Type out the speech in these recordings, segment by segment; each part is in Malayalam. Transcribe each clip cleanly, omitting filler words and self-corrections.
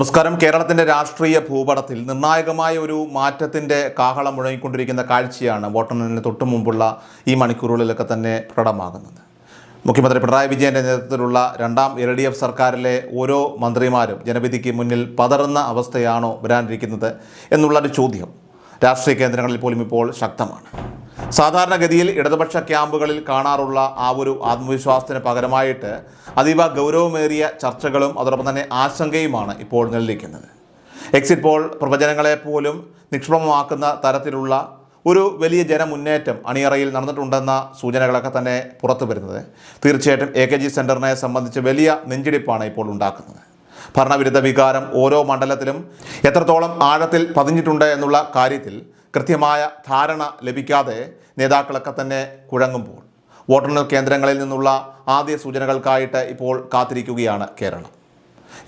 നമസ്കാരം. കേരളത്തിൻ്റെ രാഷ്ട്രീയ ഭൂപടത്തിൽ നിർണായകമായ ഒരു മാറ്റത്തിൻ്റെ കാഹളം മുഴങ്ങിക്കൊണ്ടിരിക്കുന്ന കാഴ്ചയാണ് വോട്ടെണ്ണലിന് തൊട്ടു മുമ്പുള്ള ഈ മണിക്കൂറുകളിലൊക്കെ തന്നെ പ്രകടമാകുന്നത്. മുഖ്യമന്ത്രി പിണറായി വിജയൻ്റെ നേതൃത്വത്തിലുള്ള രണ്ടാം LDF സർക്കാരിലെ ഓരോ മന്ത്രിമാരും ജനവിധിക്ക് മുന്നിൽ പതറുന്ന അവസ്ഥയാണോ വരാനിരിക്കുന്നത് എന്നുള്ളൊരു ചോദ്യം രാഷ്ട്രീയ കേന്ദ്രങ്ങളിൽ പോലും ഇപ്പോൾ ശക്തമാണ്. സാധാരണഗതിയിൽ ഇടതുപക്ഷ ക്യാമ്പുകളിൽ കാണാറുള്ള ആ ഒരു ആത്മവിശ്വാസത്തിന് പകരമായിട്ട് അതീവ ഗൗരവമേറിയ ചർച്ചകളും അതോടൊപ്പം തന്നെ ആശങ്കയുമാണ് ഇപ്പോൾ നിലനിൽക്കുന്നത്. എക്സിറ്റ് പോൾ പ്രവചനങ്ങളെ പോലും നിഷ്പ്രഭമാക്കുന്ന തരത്തിലുള്ള ഒരു വലിയ ജനമുന്നേറ്റം അണിയറയിൽ നടന്നിട്ടുണ്ടെന്ന സൂചനകളൊക്കെ തന്നെ പുറത്തു വരുന്നത് തീർച്ചയായിട്ടും AKG സെൻറ്ററിനെ സംബന്ധിച്ച് വലിയ നെഞ്ചിടിപ്പാണ് ഇപ്പോൾ ഉണ്ടാക്കുന്നത്. ഭരണവിരുദ്ധ വികാരം ഓരോ മണ്ഡലത്തിലും എത്രത്തോളം ആഴത്തിൽ പതിഞ്ഞിട്ടുണ്ട് എന്നുള്ള കാര്യത്തിൽ കൃത്യമായ ധാരണ ലഭിക്കാതെ നേതാക്കളൊക്കെ തന്നെ കുഴങ്ങുമ്പോൾ വോട്ടെണ്ണൽ കേന്ദ്രങ്ങളിൽ നിന്നുള്ള ആദ്യ സൂചനകൾക്കായിട്ട് ഇപ്പോൾ കാത്തിരിക്കുകയാണ് കേരളം.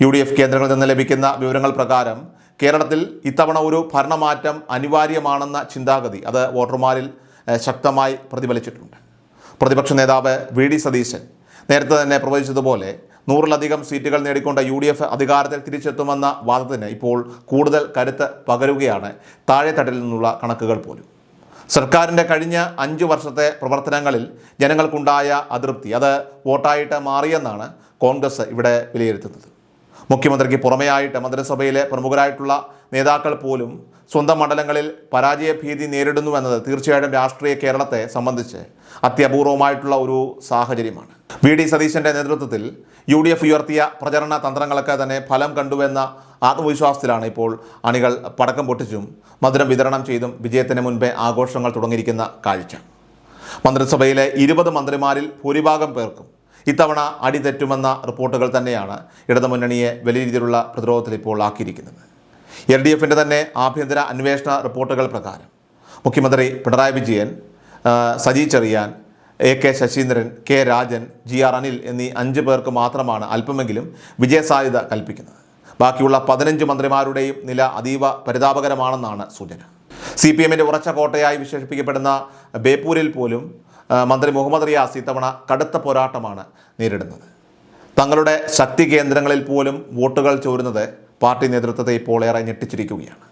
UDF കേന്ദ്രങ്ങളിൽ നിന്ന് ലഭിക്കുന്ന വിവരങ്ങൾ പ്രകാരം കേരളത്തിൽ ഇത്തവണ ഒരു ഭരണമാറ്റം അനിവാര്യമാണെന്ന ചിന്താഗതി അത് വോട്ടർമാരിൽ ശക്തമായി പ്രതിഫലിച്ചിട്ടുണ്ട്. പ്രതിപക്ഷ നേതാവ് VD സതീശൻ നേരത്തെ തന്നെ പ്രവചിച്ചതുപോലെ 100-ലധികം സീറ്റുകൾ നേടിക്കൊണ്ട് UDF അധികാരത്തിൽ തിരിച്ചെത്തുമെന്ന വാദത്തിന് ഇപ്പോൾ കൂടുതൽ കരുത്ത് പകരുകയാണ് താഴെത്തട്ടിൽ നിന്നുള്ള കണക്കുകൾ പോലും. സർക്കാരിൻ്റെ കഴിഞ്ഞ 5 വർഷത്തെ പ്രവർത്തനങ്ങളിൽ ജനങ്ങൾക്കുണ്ടായ അതൃപ്തി അത് വോട്ടായിട്ട് മാറിയെന്നാണ് കോൺഗ്രസ് ഇവിടെ വിലയിരുത്തുന്നത്. മുഖ്യമന്ത്രിക്ക് പുറമെയായിട്ട് മന്ത്രിസഭയിലെ പ്രമുഖരായിട്ടുള്ള നേതാക്കൾ പോലും സ്വന്തം മണ്ഡലങ്ങളിൽ പരാജയഭീതി നേരിടുന്നുവെന്നത് തീർച്ചയായിട്ടും രാഷ്ട്രീയ കേരളത്തെ സംബന്ധിച്ച് അത്യപൂർവമായിട്ടുള്ള ഒരു സാഹചര്യമാണ്. VD സതീശൻ്റെ നേതൃത്വത്തിൽ UDF ഉയർത്തിയ പ്രചരണ തന്ത്രങ്ങളൊക്കെ തന്നെ ഫലം കണ്ടുവെന്ന ആത്മവിശ്വാസത്തിലാണ് ഇപ്പോൾ അണികൾ പടക്കം പൊട്ടിച്ചും മധുരം വിതരണം ചെയ്തും വിജയത്തിന് മുൻപേ ആഘോഷങ്ങൾ തുടങ്ങിയിരിക്കുന്ന കാഴ്ച. മന്ത്രിസഭയിലെ 20 മന്ത്രിമാരിൽ ഭൂരിഭാഗം പേർക്കും ഇത്തവണ അടിതെറ്റുമെന്ന റിപ്പോർട്ടുകൾ തന്നെയാണ് ഇടതുമുന്നണിയെ വലിയ രീതിയിലുള്ള പ്രതിരോധത്തിൽ ഇപ്പോൾ ആക്കിയിരിക്കുന്നത്. LDFൻ്റെ തന്നെ ആഭ്യന്തര അന്വേഷണ റിപ്പോർട്ടുകൾ പ്രകാരം മുഖ്യമന്ത്രി Pinarayi Vijayan, Saji Cherian, AK Saseendran, K Rajan, GR Anil എന്നീ 5 പേർക്ക് മാത്രമാണ് അല്പമെങ്കിലും വിജയസാധ്യത കൽപ്പിക്കുന്നത്. ബാക്കിയുള്ള 15 മന്ത്രിമാരുടെയും നില അതീവ പരിതാപകരമാണെന്നാണ് സൂചന. CPMൻ്റെ ഉറച്ച കോട്ടയായി വിശേഷിപ്പിക്കപ്പെടുന്ന ബേപ്പൂരിൽ പോലും മന്ത്രി മുഹമ്മദ് റിയാസ് ഇത്തവണ കടുത്ത പോരാട്ടമാണ് നേരിടുന്നത്. തങ്ങളുടെ ശക്തി കേന്ദ്രങ്ങളിൽ പോലും വോട്ടുകൾ ചോരുന്നത് പാർട്ടി നേതൃത്വത്തെ ഇപ്പോൾ ഏറെ ഞെട്ടിച്ചിരിക്കുകയാണ്.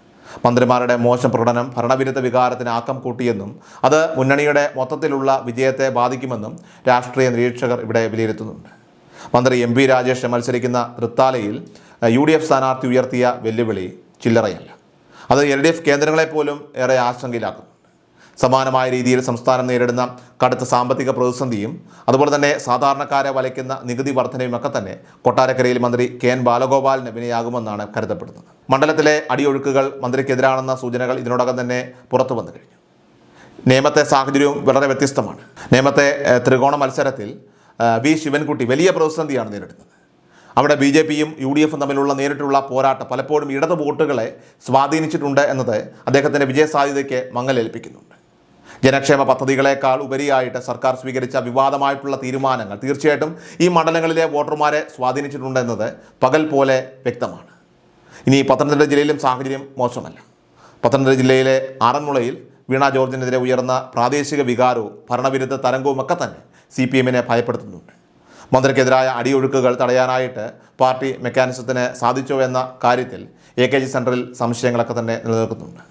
മന്ത്രിമാരുടെ മോശം പ്രകടനം ഭരണവിരുദ്ധ വികാരത്തിന് ആക്കം കൂട്ടിയെന്നും അത് മുന്നണിയുടെ മൊത്തത്തിലുള്ള വിജയത്തെ ബാധിക്കുമെന്നും രാഷ്ട്രീയ നിരീക്ഷകർ ഇവിടെ വിലയിരുത്തുന്നുണ്ട്. മന്ത്രി MP രാജേഷ് മത്സരിക്കുന്ന തൃത്താലയിൽ UDF സ്ഥാനാർത്ഥി ഉയർത്തിയ വെല്ലുവിളി ചില്ലറയല്ല. അത് LDF കേന്ദ്രങ്ങളെപ്പോലും ഏറെ ആശങ്കയിലാക്കുന്നു. സമാനമായ രീതിയിൽ സംസ്ഥാനം നേരിടുന്ന കടുത്ത സാമ്പത്തിക പ്രതിസന്ധിയും അതുപോലെ തന്നെ സാധാരണക്കാരെ വലയ്ക്കുന്ന നികുതി വർധനയുമൊക്കെ തന്നെ കൊട്ടാരക്കരയിൽ മന്ത്രി KN ബാലഗോപാലിന് വിനയാകുമെന്നാണ് കരുതപ്പെടുന്നത്. മണ്ഡലത്തിലെ അടിയൊഴുക്കുകൾ മന്ത്രിക്കെതിരാണെന്ന സൂചനകൾ ഇതിനോടകം തന്നെ പുറത്തു വന്നു കഴിഞ്ഞു. നേമത്തെ സാഹചര്യവും വളരെ വ്യത്യസ്തമാണ്. നേമത്തെ ത്രികോണ മത്സരത്തിൽ V ശിവൻകുട്ടി വലിയ പ്രതിസന്ധിയാണ് നേരിടുന്നത്. അവിടെ BJPയും UDFും തമ്മിലുള്ള നേരിട്ടുള്ള പോരാട്ടം പലപ്പോഴും ഇടത് വോട്ടുകളെ സ്വാധീനിച്ചിട്ടുണ്ട് എന്നത് അദ്ദേഹത്തിൻ്റെ വിജയസാധ്യതയ്ക്ക് മങ്ങലേൽപ്പിക്കുന്നുണ്ട്. ജനക്ഷേമ പദ്ധതികളെക്കാൾ ഉപരിയായിട്ട് സർക്കാർ സ്വീകരിച്ച വിവാദമായിട്ടുള്ള തീരുമാനങ്ങൾ തീർച്ചയായിട്ടും ഈ മണ്ഡലങ്ങളിലെ വോട്ടർമാരെ സ്വാധീനിച്ചിട്ടുണ്ടെന്നത് പകൽ പോലെ വ്യക്തമാണ്. ഇനി പത്തനംതിട്ട ജില്ലയിലും സാഹചര്യം മോശമല്ല. പത്തനംതിട്ട ജില്ലയിലെ ആറന്മുളയിൽ വീണ ജോർജിനെതിരെ ഉയർന്ന പ്രാദേശിക വികാരവും ഭരണവിരുദ്ധ തരംഗവുമൊക്കെ തന്നെ CPMനെ ഭയപ്പെടുത്തുന്നുണ്ട്. മന്ത്രിക്കെതിരായ അടിയൊഴുക്കുകൾ തടയാനായിട്ട് പാർട്ടി മെക്കാനിസത്തിന് സാധിച്ചോ എന്ന കാര്യത്തിൽ AKG സെൻറ്ററിൽ സംശയങ്ങളൊക്കെ തന്നെ നിലനിൽക്കുന്നുണ്ട്.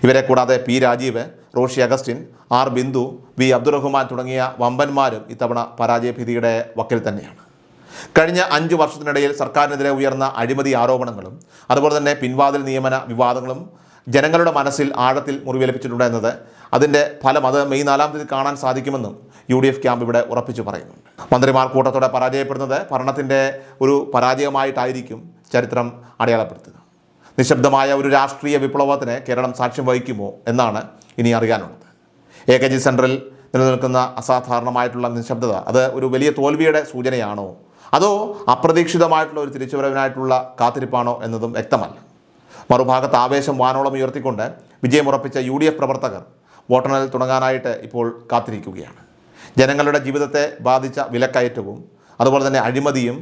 ഇവരെ കൂടാതെ P Rajeev, Roshi Augustine, R Bindu, V Abdurahiman തുടങ്ങിയ വമ്പന്മാരും ഇത്തവണ പരാജയഭീതിയുടെ വക്കിൽ തന്നെയാണ്. കഴിഞ്ഞ 5 വർഷത്തിനിടയിൽ സർക്കാരിനെതിരെ ഉയർന്ന അഴിമതി ആരോപണങ്ങളും അതുപോലെ തന്നെ പിൻവാതിൽ നിയമന വിവാദങ്ങളും ജനങ്ങളുടെ മനസ്സിൽ ആഴത്തിൽ മുറിവേൽപ്പിച്ചിട്ടുണ്ട് എന്നത് അതിൻ്റെ ഫലം അത് മെയ് 4-ാം തീയതി കാണാൻ സാധിക്കുമെന്നും UDF ക്യാമ്പ് ഇവിടെ ഉറപ്പിച്ചു പറയുന്നുണ്ട്. മന്ത്രിമാർ കൂട്ടത്തോടെ പരാജയപ്പെടുന്നത് ഭരണത്തിൻ്റെ ഒരു പരാജയമായിട്ടായിരിക്കും ചരിത്രം അടയാളപ്പെടുത്തുക. നിശബ്ദമായ ഒരു രാഷ്ട്രീയ വിപ്ലവത്തിന് കേരളം സാക്ഷ്യം വഹിക്കുമോ എന്നാണ് ഇനി അറിയാനുള്ളത്. AKG സെൻറ്ററിൽ നിലനിൽക്കുന്ന അസാധാരണമായിട്ടുള്ള നിശബ്ദത അത് ഒരു വലിയ തോൽവിയുടെ സൂചനയാണോ അതോ അപ്രതീക്ഷിതമായിട്ടുള്ള ഒരു തിരിച്ചുവരവിനായിട്ടുള്ള കാത്തിരിപ്പാണോ എന്നതും വ്യക്തമല്ല. മറുഭാഗത്ത് ആവേശം വാനോളം ഉയർത്തിക്കൊണ്ട് വിജയമുറപ്പിച്ച UDF പ്രവർത്തകർ വോട്ടെണ്ണൽ തുടങ്ങാനായിട്ട് ഇപ്പോൾ കാത്തിരിക്കുകയാണ്. ജനങ്ങളുടെ ജീവിതത്തെ ബാധിച്ച വിലക്കയറ്റവും അതുപോലെ തന്നെ അഴിമതിയും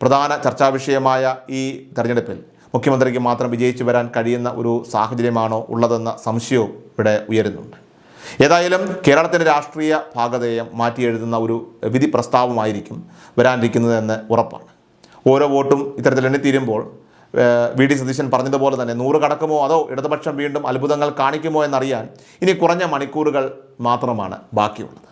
പ്രധാന ചർച്ചാ വിഷയമായ ഈ തെരഞ്ഞെടുപ്പിൽ മുഖ്യമന്ത്രിക്ക് മാത്രം വിജയിച്ചു വരാൻ കഴിയുന്ന ഒരു സാഹചര്യമാണോ ഉള്ളതെന്ന സംശയവും ഇവിടെ ഉയരുന്നുണ്ട്. ഏതായാലും കേരളത്തിൻ്റെ രാഷ്ട്രീയ ഭാഗധേയം മാറ്റിയെഴുതുന്ന ഒരു വിധി പ്രസ്താവമായിരിക്കും വരാനിരിക്കുന്നതെന്ന് ഉറപ്പാണ്. ഓരോ വോട്ടും ഇത്തരത്തിൽ എണ്ണിത്തീരുമ്പോൾ വി ഡി സതീശൻ പറഞ്ഞതുപോലെ തന്നെ 100 കടക്കുമോ അതോ ഇടതുപക്ഷം വീണ്ടും അത്ഭുതങ്ങൾ കാണിക്കുമോ എന്നറിയാൻ ഇനി കുറഞ്ഞ മണിക്കൂറുകൾ മാത്രമാണ് ബാക്കിയുള്ളത്.